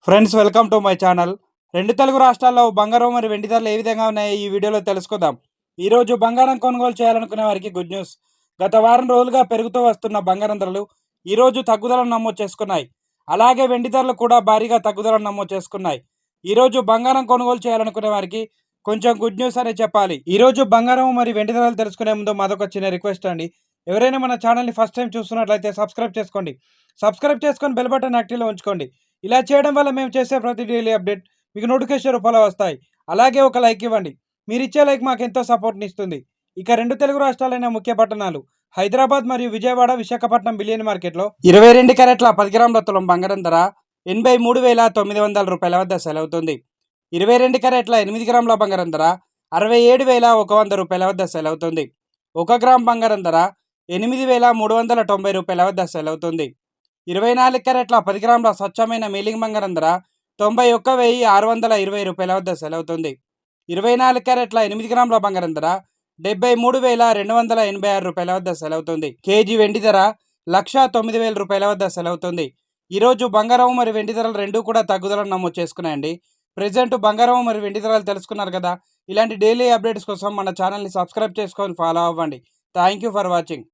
Friends, welcome to my channel. రెండు తెలుగు రాష్ట్రాల్లో బంగారం మరియు వెండి ధరలు ఏ విధంగా ఉన్నాయో ఈ వీడియోలో తెలుసుకుందాం. ఈరోజు బంగారం కొనుగోలు చేయాలనుకునే వారికి గుడ్ న్యూస్. గత వారం రోజులుగా పెరుగుతూ వస్తున్న బంగారం ధరలు ఈరోజు తగ్గుదలను నమోదు చేసుకున్నాయి. అలాగే వెండి ధరలు కూడా భారీగా తగ్గుదలను నమోదు చేసుకున్నాయి. ఈరోజు బంగారం కొనుగోలు చేయాలనుకునే వారికి కొంచెం గుడ్ న్యూస్ అనే చెప్పాలి. ఈరోజు బంగారం మరియు వెండి ధరలు తెలుసుకునే ముందు మాదొక చిన్న రిక్వెస్ట్ అండి. ఎవరైనా మన ఛానల్ని ఫస్ట్ టైం చూస్తున్నట్లయితే సబ్స్క్రైబ్ చేసుకోండి. సబ్స్క్రైబ్ చేసుకొని బెల్ బటన్ యాక్టివ్లో ఉంచుకోండి. ఇలా చేయడం వల్ల మేము చేసే ప్రతి డైలీ అప్డేట్ మీకు నోటిఫికేషన్ రూపంలో వస్తాయి. అలాగే ఒక లైక్ ఇవ్వండి. మీరు ఇచ్చే లైక్ మాకు ఎంతో సపోర్ట్ని ఇస్తుంది. ఇక రెండు తెలుగు రాష్ట్రాలైన ముఖ్య పట్టణాలు హైదరాబాద్ మరియు విజయవాడ, విశాఖపట్నం బిలియన్ మార్కెట్లో 22 క్యారెట్ల 10 గ్రాముల తులం బంగారం ధర 83,900 రూపాయల వద్ద సెలవుతుంది. 22 క్యారెట్ల 8 గ్రాముల బంగారం ధర 67,100 రూపాయల వద్ద సెలవుతుంది. 1 గ్రామ్ బంగారం ధర 8,390 రూపాయల వద్ద సెలవుతుంది. 24 క్యారెట్ల 10 గ్రాముల స్వచ్ఛమైన మేలింగ్ బంగారం ధర 91,620 రూపాయల వద్ద సెలవుతుంది. 24 క్యారెట్ల 8 గ్రాముల బంగారం ధర 73,286 రూపాయల వద్ద సెలవుతుంది. కేజీ వెండి ధర 1,09,000 రూపాయల వద్ద సెలవుతుంది. ఈరోజు బంగారం మరియు వెండి ధరలు రెండూ కూడా తగ్గుదలను నమోదు చేసుకున్నాయండి. ప్రజెంట్ బంగారం మరియు వెండి ధరలు తెలుసుకున్నారు కదా. ఇలాంటి డైలీ అప్డేట్స్ కోసం మన ఛానల్ని సబ్స్క్రైబ్ చేసుకొని ఫాలో అవ్వండి. Thank you for watching.